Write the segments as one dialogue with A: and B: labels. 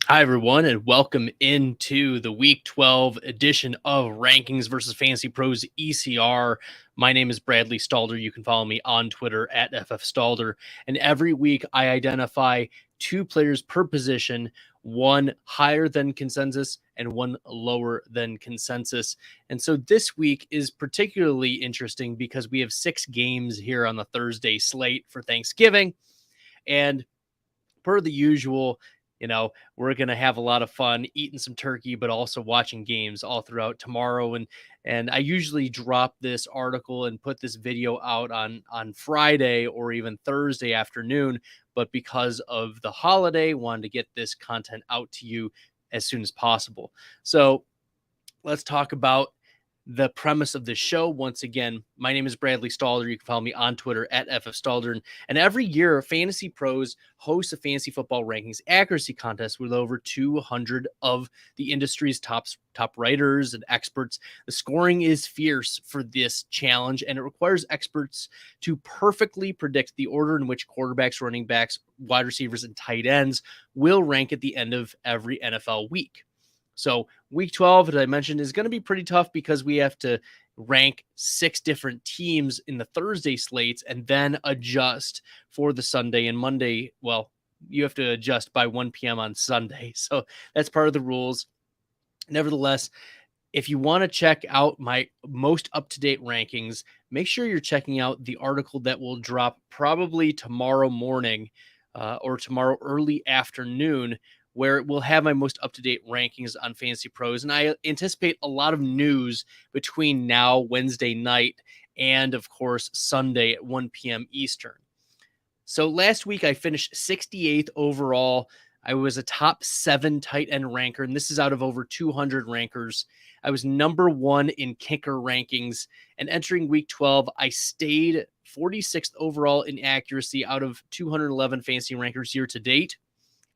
A: Hi, everyone, and welcome into the Week 12 edition of Rankings versus Fantasy Pros ECR. My name is Bradley Stalder. You can follow me on Twitter at FFStalder. And every week I identify two players per position, one higher than consensus and one lower than consensus. And so this week is particularly interesting because we have 6 games here on the Thursday slate for Thanksgiving. And per the usual, we're going to have a lot of fun eating some turkey, but also watching games all throughout tomorrow. And I usually drop this article and put this video out on Friday or even Thursday afternoon. But because of the holiday, wanted to get this content out to you as soon as possible. So let's talk about the premise of the show. Once again, my name is Bradley Stalder. You can follow me on Twitter at FFStalder. And every year, Fantasy Pros hosts a fantasy football rankings accuracy contest with over 200 of the industry's top writers and experts. The scoring is fierce for this challenge, and it requires experts to perfectly predict the order in which quarterbacks, running backs, wide receivers, and tight ends will rank at the end of every NFL week. So week 12, as I mentioned, is going to be pretty tough because we have to rank 6 different teams in the Thursday slates and then adjust for the Sunday and Monday. Well, you have to adjust by 1 p.m. on Sunday. So that's part of the rules. Nevertheless, if you want to check out my most up-to-date rankings, make sure you're checking out the article that will drop probably tomorrow morning or tomorrow early afternoon, where we'll have my most up-to-date rankings on Fantasy Pros. And I anticipate a lot of news between now, Wednesday night, and of course, Sunday at 1 p.m. Eastern. So last week I finished 68th overall. I was a top 7 tight end ranker, and this is out of over 200 rankers. I was number 1 in kicker rankings, and entering week 12, I stayed 46th overall in accuracy out of 211 fantasy rankers year to date.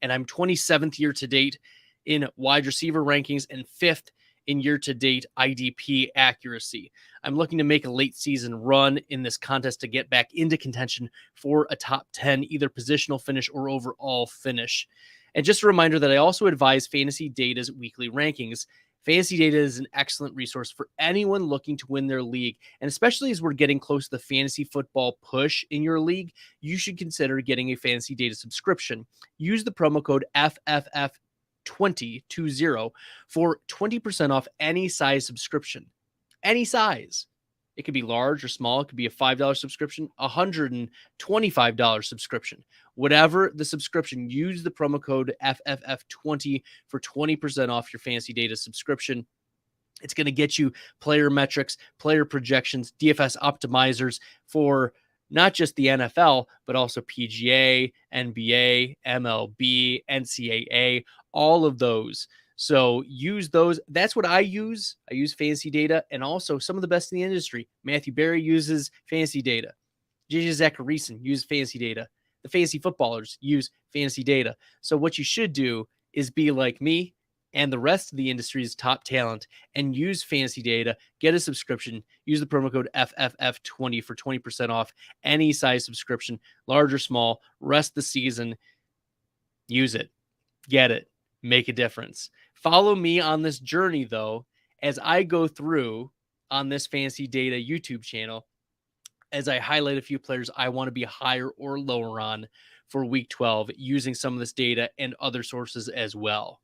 A: And I'm 27th year to date in wide receiver rankings and 5th in year to date IDP accuracy. I'm looking to make a late season run in this contest to get back into contention for a top 10, either positional finish or overall finish. And just a reminder that I also advise Fantasy Data's weekly rankings. Fantasy Data is an excellent resource for anyone looking to win their league. And especially as we're getting close to the fantasy football push in your league, you should consider getting a Fantasy Data subscription. Use the promo code FFF2020 for 20% off any size subscription. Any size. It could be large or small. It could be a $5 subscription, $125 subscription. Whatever the subscription, use the promo code FFF20 for 20% off your Fantasy Data subscription. It's going to get you player metrics, player projections, DFS optimizers for not just the NFL, but also PGA, NBA, MLB, NCAA, all of those. So use those. That's what I use. I use Fantasy Data, and also some of the best in the industry. Matthew Berry uses Fantasy Data. JJ Zachariason uses Fantasy Data. The fantasy footballers use Fantasy Data. So what you should do is be like me and the rest of the industry's top talent and use Fantasy Data, get a subscription, use the promo code FFF20 for 20% off any size subscription, large or small, rest of the season. Use it, get it, make a difference. Follow me on this journey, though, as I go through on this Fantasy Data YouTube channel, as I highlight a few players I want to be higher or lower on for week 12 using some of this data and other sources as well.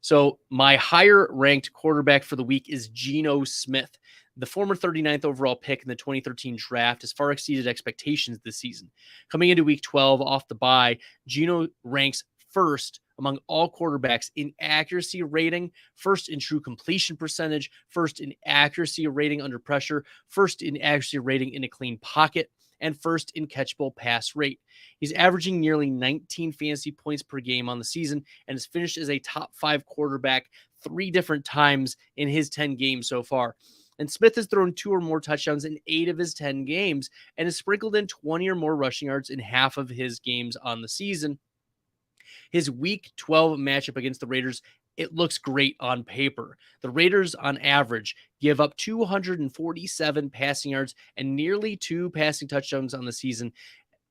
A: So my higher ranked quarterback for the week is Geno Smith. The former 39th overall pick in the 2013 draft has far exceeded expectations this season. Coming into week 12 off the bye, Geno ranks first among all quarterbacks in accuracy rating, first in true completion percentage, first in accuracy rating under pressure, first in accuracy rating in a clean pocket, and first in catchable pass rate. He's averaging nearly 19 fantasy points per game on the season and has finished as a top 5 quarterback 3 different times in his 10 games so far. And Smith has thrown 2 or more touchdowns in 8 of his 10 games and has sprinkled in 20 or more rushing yards in half of his games on the season. His week 12 matchup against the Raiders, it looks great on paper. The Raiders, on average, give up 247 passing yards and nearly 2 passing touchdowns on the season,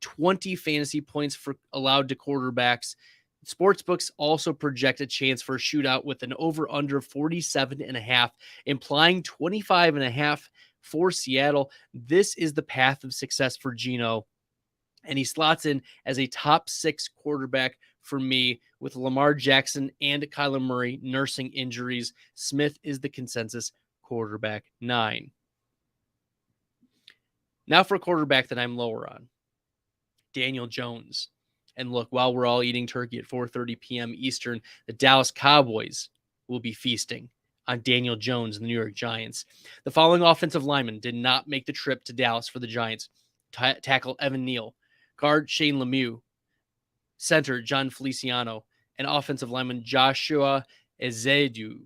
A: 20 fantasy points for allowed to quarterbacks. Sportsbooks also project a chance for a shootout with an over-under 47.5, implying 25.5 for Seattle. This is the path of success for Geno, and he slots in as a top 6 quarterback for me with Lamar Jackson and Kyler Murray nursing injuries. Smith is the consensus quarterback 9. Now for a quarterback that I'm lower on, Daniel Jones. And look, while we're all eating turkey at 4:30 p.m. Eastern, the Dallas Cowboys will be feasting on Daniel Jones and the New York Giants. The following offensive linemen did not make the trip to Dallas for the Giants. Tackle Evan Neal, guard Shane Lemieux, center John Feliciano, and offensive lineman Joshua Ezedu.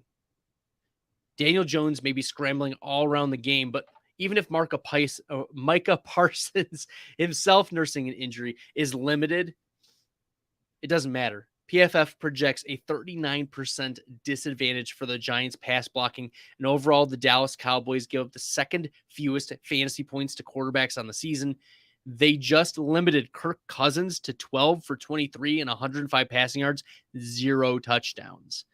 A: Daniel Jones may be scrambling all around the game, but even if Micah Parsons himself nursing an injury is limited, it doesn't matter. PFF projects a 39% disadvantage for the Giants pass blocking, and overall, the Dallas Cowboys give up the second fewest fantasy points to quarterbacks on the season. They just limited Kirk Cousins to 12 for 23 and 105 passing yards, 0 touchdowns,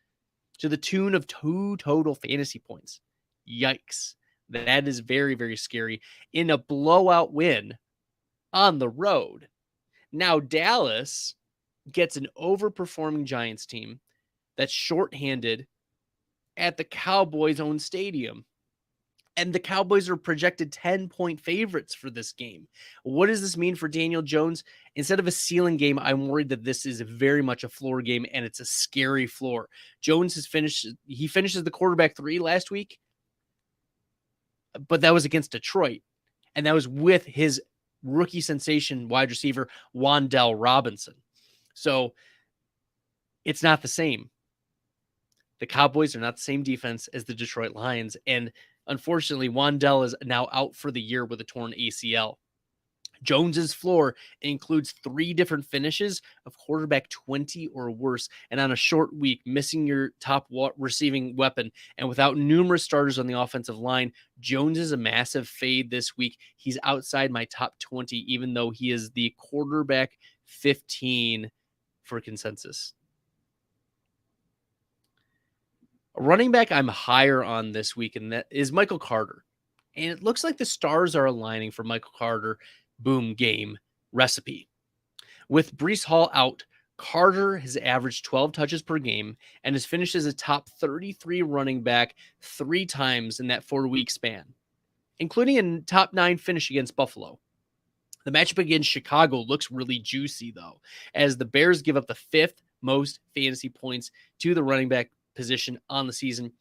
A: to the tune of 2 total fantasy points. Yikes. That is very, very scary in a blowout win on the road. Now, Dallas gets an overperforming Giants team that's shorthanded at the Cowboys' own stadium. And the Cowboys are projected 10-point favorites for this game. What does this mean for Daniel Jones? Instead of a ceiling game, I'm worried that this is very much a floor game, and it's a scary floor. Jones finishes the quarterback 3 last week, but that was against Detroit. And that was with his rookie sensation wide receiver, Wan'Dale Robinson. So it's not the same. The Cowboys are not the same defense as the Detroit Lions. And unfortunately, Wan'Dale is now out for the year with a torn ACL. Jones's floor includes 3 different finishes of quarterback 20 or worse. And on a short week, missing your top receiving weapon and without numerous starters on the offensive line, Jones is a massive fade this week. He's outside my top 20, even though he is the quarterback 15 for consensus. A running back I'm higher on this week, and that is Michael Carter. And it looks like the stars are aligning for Michael Carter boom game recipe. With Breece Hall out, Carter has averaged 12 touches per game and has finished as a top 33 running back 3 times in that 4-week span, including a top 9 finish against Buffalo. The matchup against Chicago looks really juicy, though, as the Bears give up the 5th most fantasy points to the running back position on the season.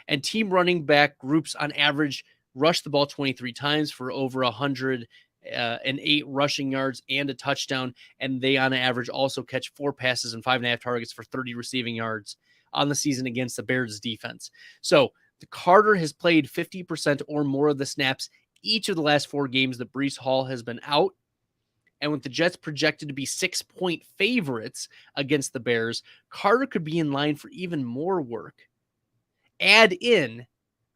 A: And team running back groups on average rush the ball 23 times for over 108 rushing yards and a touchdown. And they on average also catch 4 passes and 5.5 targets for 30 receiving yards on the season against the Bears defense. So the Carter has played 50% or more of the snaps each of the last 4 games that Breece Hall has been out. And with the Jets projected to be 6-point favorites against the Bears, Carter could be in line for even more work. Add in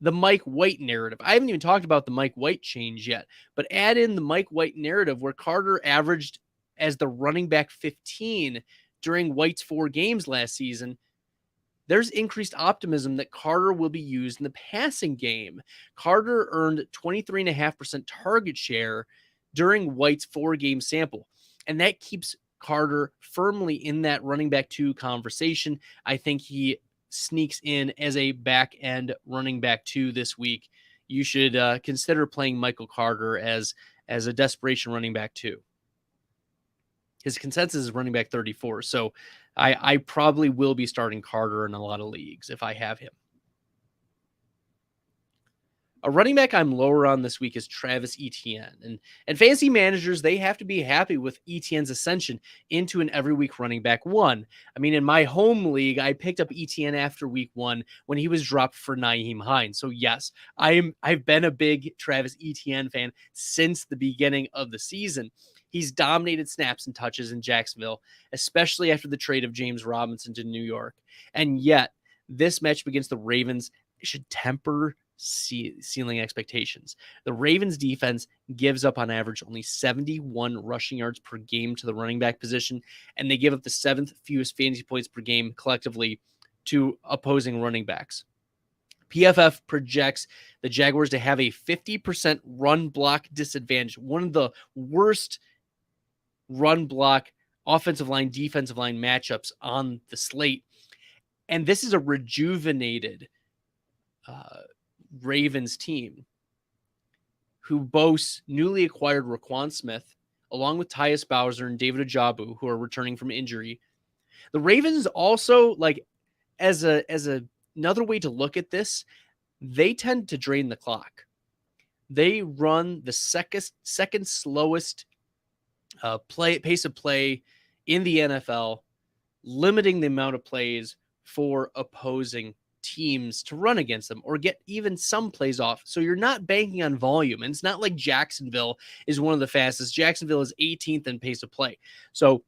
A: the Mike White narrative. I haven't even talked about the Mike White change yet, but add in the Mike White narrative where Carter averaged as the running back 15 during White's 4 games last season. There's increased optimism that Carter will be used in the passing game. Carter earned 23.5% target share during White's 4-game sample, and that keeps Carter firmly in that running back 2 conversation. I think he sneaks in as a back-end running back 2 this week. You should consider playing Michael Carter as a desperation running back 2. His consensus is running back 34, so I probably will be starting Carter in a lot of leagues if I have him. A running back I'm lower on this week is Travis Etienne. And fantasy managers, they have to be happy with Etienne's ascension into an every week running back 1. I mean, in my home league, I picked up Etienne after week 1 when he was dropped for Nyheim Hines. So yes, I've been a big Travis Etienne fan since the beginning of the season. He's dominated snaps and touches in Jacksonville, especially after the trade of James Robinson to New York. And yet, this matchup against the Ravens should temper ceiling expectations. The Ravens defense gives up on average only 71 rushing yards per game to the running back position, and they give up the 7th fewest fantasy points per game collectively to opposing running backs. PFF projects the Jaguars to have a 50% run block disadvantage, one of the worst run block offensive line, defensive line matchups on the slate. And this is a rejuvenated Ravens team who boasts newly acquired Raquan Smith, along with Tyus Bowser and David Ajabu, who are returning from injury. The Ravens also, like, as another way to look at this, they tend to drain the clock. They run the second slowest pace of play in the NFL, limiting the amount of plays for opposing teams to run against them or get even some plays off. So you're not banking on volume. And it's not like Jacksonville is one of the fastest. Jacksonville is 18th in pace of play. So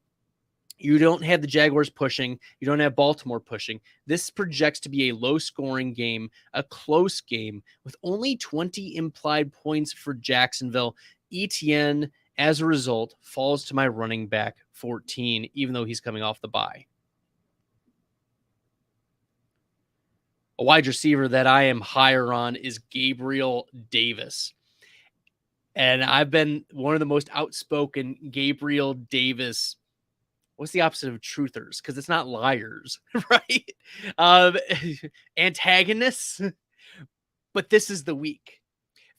A: you don't have the Jaguars pushing. You don't have Baltimore pushing. This projects to be a low-scoring game, a close game, with only 20 implied points for Jacksonville. Etienne, as a result, falls to my running back 14, even though he's coming off the bye. A wide receiver that I am higher on is Gabriel Davis. And I've been one of the most outspoken Gabriel Davis. What's the opposite of truthers? Because it's not liars, right? Antagonists. But this is the week.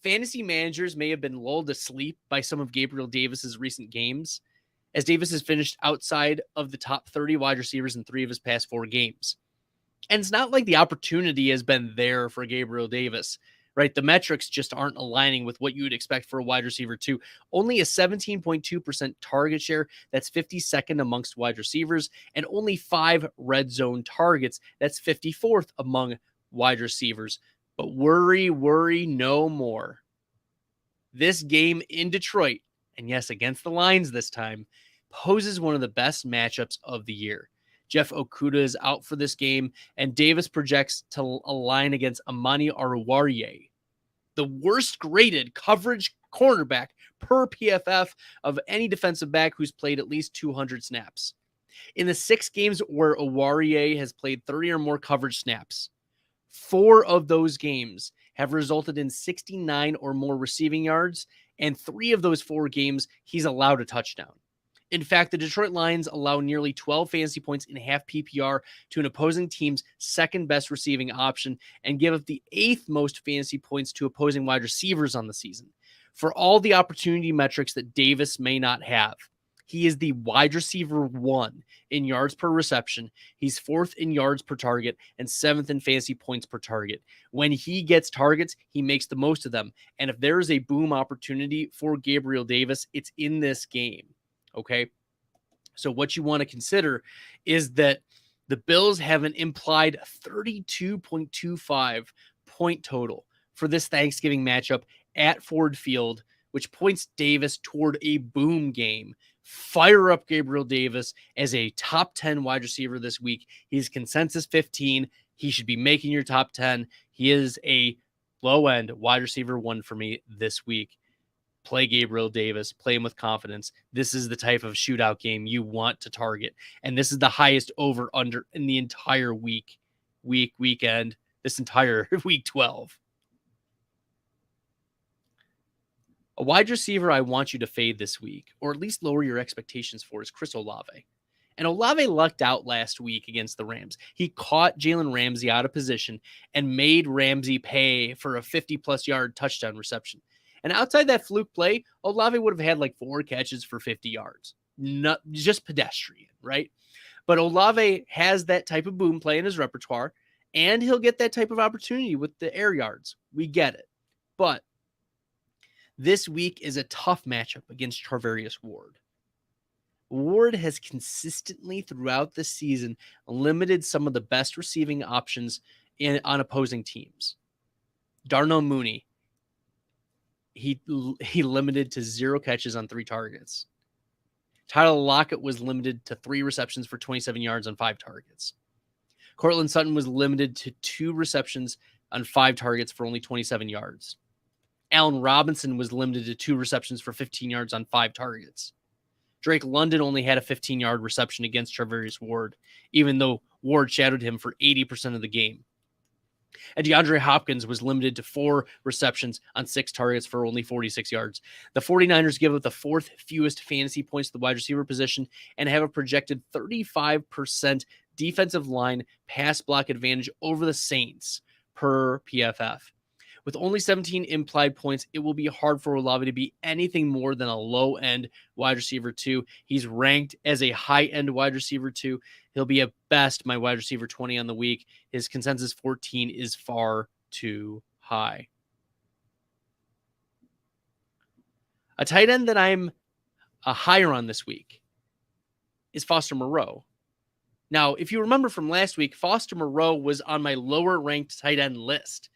A: Fantasy managers may have been lulled to sleep by some of Gabriel Davis's recent games, as Davis has finished outside of the top 30 wide receivers in 3 of his past 4 games. And it's not like the opportunity has been there for Gabriel Davis, right? The metrics just aren't aligning with what you would expect for a wide receiver too. Only a 17.2% target share. That's 52nd amongst wide receivers, and only 5 red zone targets. That's 54th among wide receivers. But worry no more. This game in Detroit, and yes, against the Lions this time, poses one of the best matchups of the year. Jeff Okudah is out for this game, and Davis projects to align against Amani Oruwariye, the worst graded coverage cornerback per PFF of any defensive back who's played at least 200 snaps. In the 6 games where Oruwariye has played 30 or more coverage snaps, 4 of those games have resulted in 69 or more receiving yards, and 3 of those 4 games he's allowed a touchdown. In fact, the Detroit Lions allow nearly 12 fantasy points in half PPR to an opposing team's second best receiving option and give up the 8th most fantasy points to opposing wide receivers on the season. For all the opportunity metrics that Davis may not have, he is the wide receiver 1 in yards per reception. He's 4th in yards per target and 7th in fantasy points per target. When he gets targets, he makes the most of them. And if there is a boom opportunity for Gabriel Davis, it's in this game. Okay, so what you want to consider is that the Bills have an implied 32.25 point total for this Thanksgiving matchup at Ford Field, which points Davis toward a boom game. Fire up Gabriel Davis as a top 10 wide receiver this week. He's consensus 15. He should be making your top 10. He is a low-end wide receiver 1 for me this week. Play Gabriel Davis, play him with confidence. This is the type of shootout game you want to target. And this is the highest over-under in the entire weekend, this entire week 12. A wide receiver I want you to fade this week, or at least lower your expectations for, is Chris Olave. And Olave lucked out last week against the Rams. He caught Jalen Ramsey out of position and made Ramsey pay for a 50-plus yard touchdown reception. And outside that fluke play, Olave would have had like 4 catches for 50 yards. Not just pedestrian, right? But Olave has that type of boom play in his repertoire, and he'll get that type of opportunity with the air yards. We get it. But this week is a tough matchup against Charvarius Ward. Ward has consistently throughout the season limited some of the best receiving options on opposing teams. Darnell Mooney, he limited to 0 catches on 3 targets. Tyler Lockett was limited to 3 receptions for 27 yards on 5 targets. Cortland Sutton was limited to 2 receptions on 5 targets for only 27 yards. Allen Robinson was limited to 2 receptions for 15 yards on 5 targets. Drake London only had a 15-yard reception against Charvarius Ward, even though Ward shadowed him for 80% of the game. And DeAndre Hopkins was limited to 4 receptions on 6 targets for only 46 yards. The 49ers give up the 4th fewest fantasy points to the wide receiver position and have a projected 35% defensive line pass block advantage over the Saints per PFF. With only 17 implied points, it will be hard for Olave to be anything more than a low-end wide receiver 2. He's ranked as a high-end wide receiver 2. He'll be at best my wide receiver 20 on the week. His consensus 14 is far too high. A tight end that I'm higher on this week is Foster Moreau. Now, if you remember from last week, Foster Moreau was on my lower-ranked tight end list.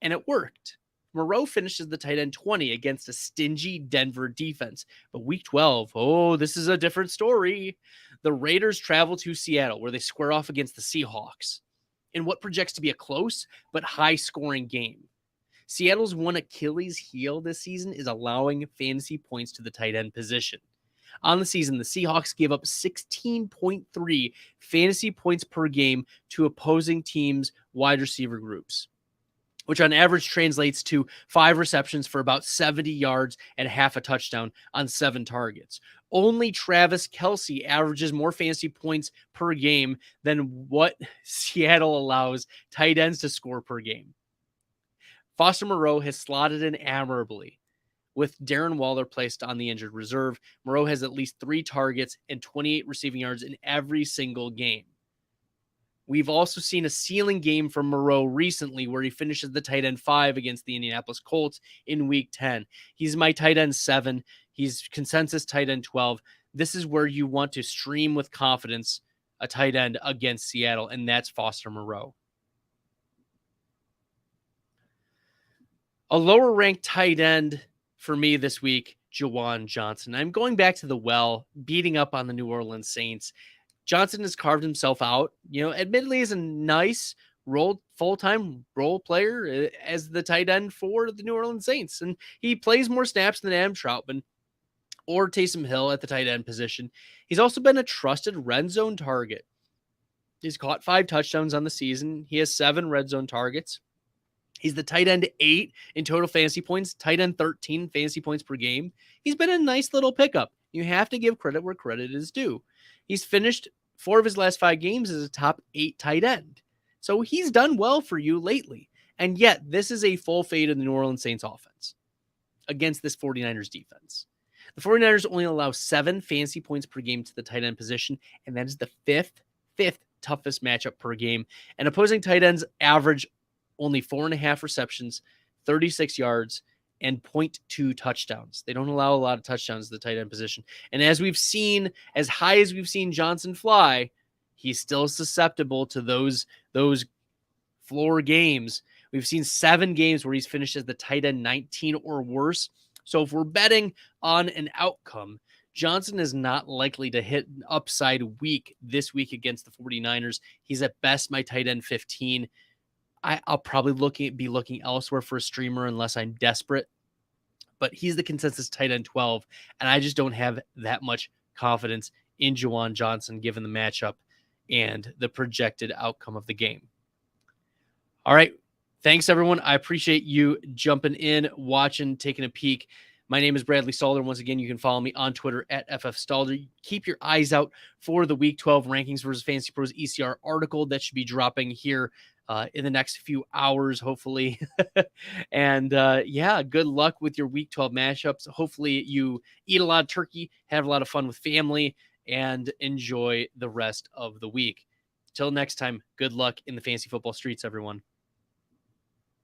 A: And it worked. Moreau finishes the tight end 20 against a stingy Denver defense. But week 12, this is a different story. The Raiders travel to Seattle, where they square off against the Seahawks in what projects to be a close but high-scoring game. Seattle's one Achilles heel this season is allowing fantasy points to the tight end position. On the season, the Seahawks gave up 16.3 fantasy points per game to opposing teams' wide receiver groups, which on average translates to 5 receptions for about 70 yards and half a touchdown on 7 targets. Only Travis Kelce averages more fantasy points per game than what Seattle allows tight ends to score per game. Foster Moreau has slotted in admirably. With Darren Waller placed on the injured reserve, Moreau has at least 3 targets and 28 receiving yards in every single game. We've also seen a ceiling game from Moreau recently where he finishes the tight end 5 against the Indianapolis Colts in week 10. He's my tight end 7. He's consensus tight end 12. This is where you want to stream with confidence a tight end against Seattle, and that's Foster Moreau. A lower ranked tight end for me this week, Juwan Johnson. I'm going back to the well, beating up on the New Orleans Saints. Johnson has carved himself out, admittedly as a nice full-time role player as the tight end for the New Orleans Saints. And he plays more snaps than Adam Troutman or Taysom Hill at the tight end position. He's also been a trusted red zone target. He's caught 5 touchdowns on the season. He has 7 red zone targets. He's the tight end 8 in total fantasy points, tight end 13 fantasy points per game. He's been a nice little pickup. You have to give credit where credit is due. He's finished 4 of his last 5 games as a top 8 tight end. So he's done well for you lately. And yet, this is a full fade of the New Orleans Saints offense against this 49ers defense. The 49ers only allow 7 fantasy points per game to the tight end position, and that is the fifth toughest matchup per game. And opposing tight ends average only 4.5 receptions, 36 yards, and 0.2 touchdowns. They don't allow a lot of touchdowns to the tight end position. And as we've seen, as high as we've seen Johnson fly, he's still susceptible to those floor games. We've seen 7 games where he's finished as the tight end 19 or worse. So if we're betting on an outcome, Johnson is not likely to hit an upside week this week against the 49ers. He's at best my tight end 15. I'll probably be looking elsewhere for a streamer unless I'm desperate. But he's the consensus tight end 12, and I just don't have that much confidence in Juwan Johnson given the matchup and the projected outcome of the game. All right. Thanks, everyone. I appreciate you jumping in, watching, taking a peek. My name is Bradley Stalder. Once again, you can follow me on Twitter at FFStalder. Keep your eyes out for the Week 12 Rankings versus FantasyPros ECR article that should be dropping here in the next few hours, hopefully. And good luck with your Week 12 matchups. Hopefully you eat a lot of turkey, have a lot of fun with family, and enjoy the rest of the week. Till next time, good luck in the fantasy football streets, everyone.